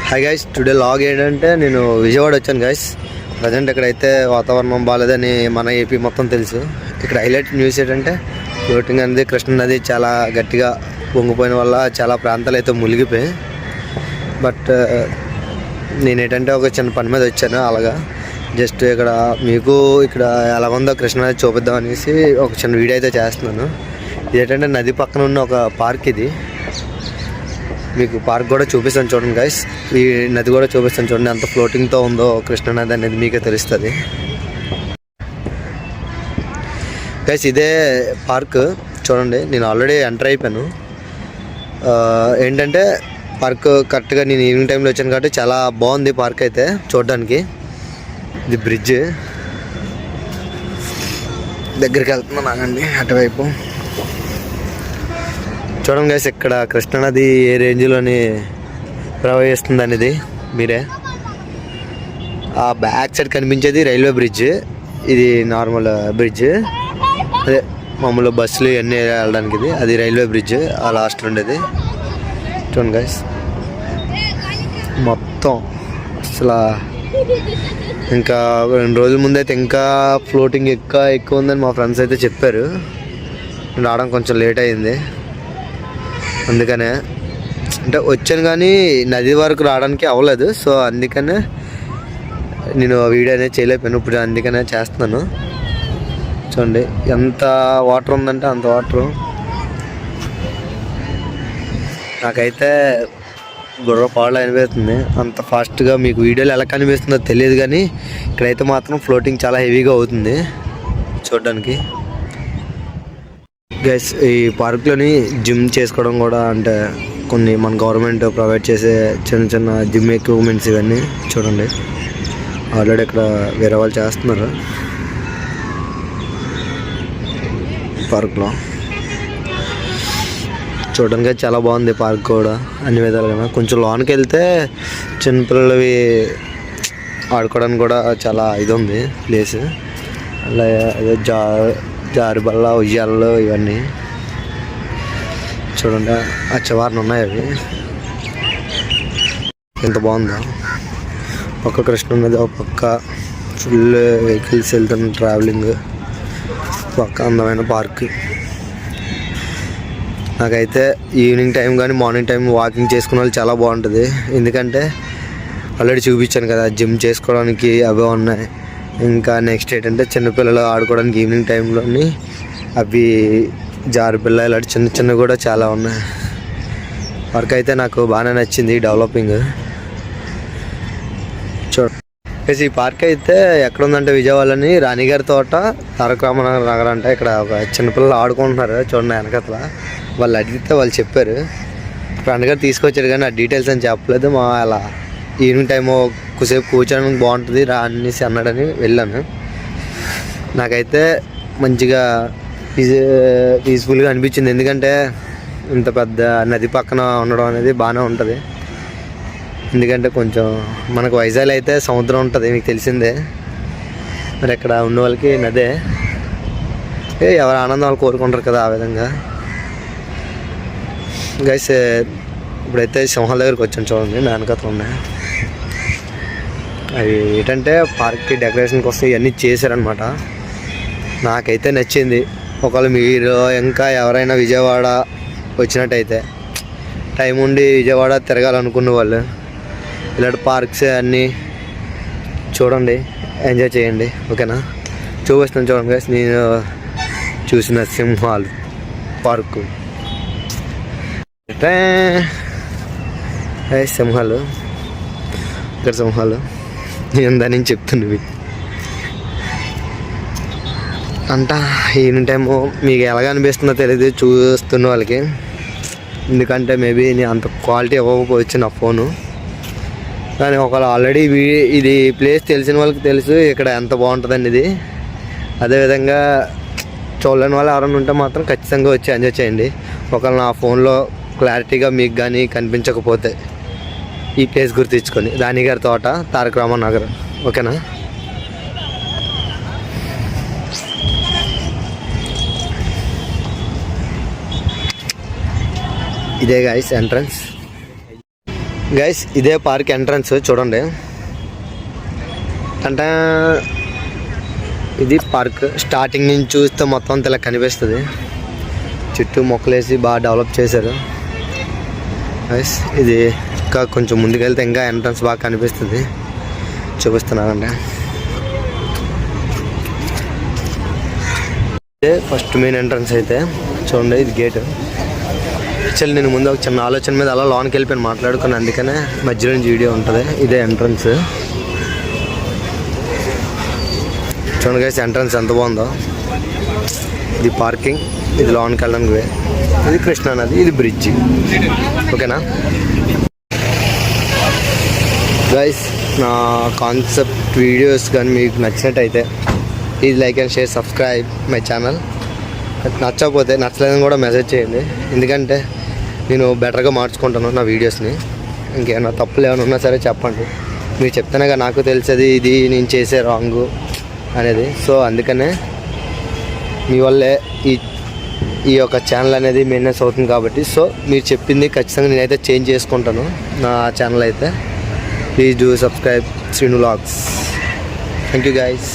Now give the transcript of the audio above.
Hi guys, today log ఏంటంటే నేను విజయవాడ వచ్చాను గైస్. ప్రజెంట్ ఇక్కడైతే వాతావరణం బాగాలేదని మన ఏపీ మొత్తం తెలుసు. ఇక్కడ హైలైట్ న్యూస్ ఏంటంటే ఫ్లోటింగ్ అనేది కృష్ణ నది చాలా గట్టిగా పొంగిపోయిన వల్ల చాలా ప్రాంతాలు అయితే మునిగిపోయాయి. బట్ నేనేంటంటే ఒక చిన్న పని మీద వచ్చాను. అలాగా జస్ట్ ఇక్కడ మీకు ఇక్కడ ఎలా ఉందో కృష్ణ నది చూపిద్దాం అనేసి ఒక చిన్న వీడియో అయితే చేస్తున్నాను. ఇదేంటంటే నది పక్కన ఉన్న ఒక పార్క్. ఇది మీకు పార్క్ కూడా చూపిస్తాను చూడండి గైస్. ఈ నది కూడా చూపిస్తాను చూడండి, ఎంత ఫ్లోటింగ్తో ఉందో కృష్ణ నది అనేది మీకే తెలుస్తుంది గైస్. ఇదే పార్క్ చూడండి. నేను ఆల్రెడీ ఎంటర్ అయిపోయాను. ఏంటంటే పార్క్ కరెక్ట్గా నేను ఈవినింగ్ టైంలో వచ్చాను కాబట్టి చాలా బాగుంది పార్క్ అయితే చూడడానికి. ఇది బ్రిడ్జ్ దగ్గరికి వెళ్తున్నాను ఆగండి. అటువైపు చూడండి గైస్, ఇక్కడ కృష్ణానది ఏ రేంజ్లోని ప్రవహిస్తుంది అనేది మీరే. ఆ బ్యాక్ సైడ్ కనిపించేది రైల్వే బ్రిడ్జ్. ఇది నార్మల్ బ్రిడ్జ్, అదే మామూలు బస్సులు ఇవన్నీ వెళ్ళడానికి. ఇది అది రైల్వే బ్రిడ్జ్, ఆ లాస్ట్ ఉండేది. చూడండి గైస్, మొత్తం అసలు ఇంకా 2 రోజుల ముందు అయితే ఇంకా ఫ్లోటింగ్ ఎక్కువ ఉందని మా ఫ్రెండ్స్ అయితే చెప్పారు. రావడం కొంచెం లేట్ అయింది, అందుకనే అంటే వచ్చాను కానీ నది వరకు రావడానికి అవ్వలేదు. సో అందుకనే నేను వీడియో అనేది చేయలేకపోయాను. ఇప్పుడు అందుకనే చేస్తున్నాను. చూడండి ఎంత వాటర్ ఉందంటే అంత వాటరు. నాకైతే బుర్ర పాడలు అనిపిస్తుంది. అంత ఫాస్ట్గా మీకు వీడియోలో ఎలా కనిపిస్తుందో తెలియదు, కానీ ఇక్కడైతే మాత్రం ఫ్లోటింగ్ చాలా హెవీగా అవుతుంది చూడడానికి. గైస్, ఈ పార్క్లోని జిమ్ చేసుకోవడం కూడా, అంటే కొన్ని మన గవర్నమెంట్ ప్రొవైడ్ చేసే చిన్న జిమ్ ఎక్విప్మెంట్స్ ఇవన్నీ చూడండి. ఆల్రెడీ ఇక్కడ వేరే వాళ్ళు చేస్తున్నారు పార్క్లో. చూడడానికి చాలా బాగుంది పార్క్ కూడా అన్ని విధాలుగా. కొంచెం లోనికి వెళ్తే చిన్నపిల్లలవి ఆడుకోవడానికి కూడా చాలా ఇది ఉంది ప్లేస్. అలా అదే జారుబల్ల, ఉయ్యాలలో ఇవన్నీ చూడండి. ఆ చివరన ఉన్నాయి అవి. ఎంత బాగుందో. పక్క కృష్ణ ఉన్నది, ఒక పక్క ఫుల్ వెహికల్స్ వెళ్తున్న ట్రావెలింగ్, పక్క అందమైన పార్క్. నాకైతే ఈవినింగ్ టైం కానీ మార్నింగ్ టైం వాకింగ్ చేసుకునే వాళ్ళు చాలా బాగుంటుంది. ఎందుకంటే ఆల్రెడీ చూపించాను కదా, జిమ్ చేసుకోవడానికి అవే ఉన్నాయి. ఇంకా నెక్స్ట్ ఏంటంటే చిన్నపిల్లలు ఆడుకోవడానికి ఈవినింగ్ టైంలోని అవి జారుపిల్ల ఇలాంటి చిన్న కూడా చాలా ఉన్నాయి. పార్క్ అయితే నాకు బాగానే నచ్చింది, డెవలపింగ్. చూడండి, ఈ పార్క్ అయితే ఎక్కడ ఉందంటే విజయవాడలోని రాణిగారి తోట తారక రామారావు నగర్ అంటే. ఇక్కడ ఒక చిన్నపిల్లలు ఆడుకుంటున్నారు చూడండి వెనకట్ల. వాళ్ళు అడిగితే వాళ్ళు చెప్పారు. ఫ్రెండ్ గారు తీసుకొచ్చారు కానీ ఆ డీటెయిల్స్ అని చెప్పలేదు. మా అలా ఈవినింగ్ టైము కొద్దిసేపు కూర్చోడానికి బాగుంటుంది రా అనేసి అన్నాడని వెళ్ళాను. నాకైతే మంచిగా పీస్ఫుల్గా అనిపించింది. ఎందుకంటే ఇంత పెద్ద నది పక్కన ఉండడం అనేది బాగానే ఉంటుంది. ఎందుకంటే కొంచెం మనకు వైజాగ్ అయితే సముద్రం ఉంటుంది, మీకు తెలిసిందే. మరి ఇక్కడ ఉన్న వాళ్ళకి నదే. ఎవరి ఆనందం వాళ్ళు కోరుకుంటారు కదా, ఆ విధంగా. గైస్, ఇప్పుడైతే సింహాల దగ్గరికి వచ్చాను చూడండి, వెనకతలు ఉన్నాయి. అవి ఏంటంటే పార్క్కి డెకరేషన్ కోసం ఇవన్నీ చేశారనమాట. నాకైతే నచ్చింది. ఒకవేళ మీరు ఇంకా ఎవరైనా విజయవాడ వచ్చినట్టయితే, టైం ఉండి విజయవాడ తిరగాలనుకున్న వాళ్ళు ఇలాంటి పార్క్స్ అన్నీ చూడండి, ఎంజాయ్ చేయండి. ఓకేనా? చూపిస్తాను చూడండి గైస్, నేను చూసిన సింహాలు పార్కు. సింహాలు, ఇక్కడ సింహాలు ఏందని చెప్తున్నవి అంట. ఈవినింగ్ టైము మీకు ఎలాగ అనిపిస్తుందో తెలియదు చూస్తున్న వాళ్ళకి. ఎందుకంటే మేబీ నేను అంత క్వాలిటీ ఇవ్వకపోవచ్చు నా ఫోను. కానీ ఒకవేళ ఆల్రెడీ ఇది ప్లేస్ తెలిసిన వాళ్ళకి తెలుసు ఇక్కడ ఎంత బాగుంటుందండి ఇది. అదేవిధంగా చూడలేని వాళ్ళు ఎవరైనా ఉంటే మాత్రం ఖచ్చితంగా వచ్చి ఎంజాయ్ చేయండి. ఒకవేళ నా ఫోన్లో క్లారిటీగా మీకు కానీ కనిపించకపోతే ఈ ప్లేస్ గుర్తించుకొని, రాణిగారి తోట తారక రామారావు నగర్. ఓకేనా? ఇదే గాయ్స్ ఎంట్రన్స్. గైస్ ఇదే పార్క్ ఎంట్రన్స్ చూడండి. అంటే ఇది పార్క్ స్టార్టింగ్ నుంచి చూస్తే మొత్తం ఇలా కనిపిస్తుంది. చుట్టూ మొక్కలేసి బాగా డెవలప్ చేశారు గైస్. ఇది ఇంకా కొంచెం ముందుకెళ్తే ఇంకా ఎంట్రన్స్ బాగా కనిపిస్తుంది. చూపిస్తున్నానండి. ఇదే ఫస్ట్ మెయిన్ ఎంట్రన్స్ అయితే చూడండి. ఇది గేట్. యాక్చువల్లీ నేను ముందు ఒక చిన్న ఆలోచన మీద అలా లోన్కి వెళ్ళిపోయి మాట్లాడుకుని, అందుకనే మధ్యలో నుంచి వీడియో ఉంటుంది. ఇదే ఎంట్రన్స్ చూడండి గైస్. ఎంట్రన్స్ ఎంత బాగుందో. ఇది పార్కింగ్, ఇది లోన్కి వెళ్ళడానికి వే, ఇది కృష్ణా నది, ఇది బ్రిడ్జి. ఓకేనా గైస్? నా కాన్సెప్ట్ వీడియోస్ కానీ మీకు నచ్చినట్టయితే please like and share, subscribe my channel. నచ్చకపోతే నచ్చలేదని కూడా మెసేజ్ చేయండి, ఎందుకంటే నేను బెటర్గా మార్చుకుంటాను నా వీడియోస్ని. ఇంకేమైనా తప్పులు ఏమైనా ఉన్నా సరే చెప్పండి. మీరు చెప్తేనే నాకు తెలిసేది ఇది నేను చేసే రాంగు అనేది. సో అందుకనే మీ వల్లే ఈ యొక్క ఛానల్ అనేది మెయింటెనెన్స్ అవుతుంది కాబట్టి, సో మీరు చెప్పింది ఖచ్చితంగా నేనైతే చేంజ్ చేసుకుంటాను నా ఛానల్ అయితే. Please do subscribe Srinu vlogs. Thank you guys.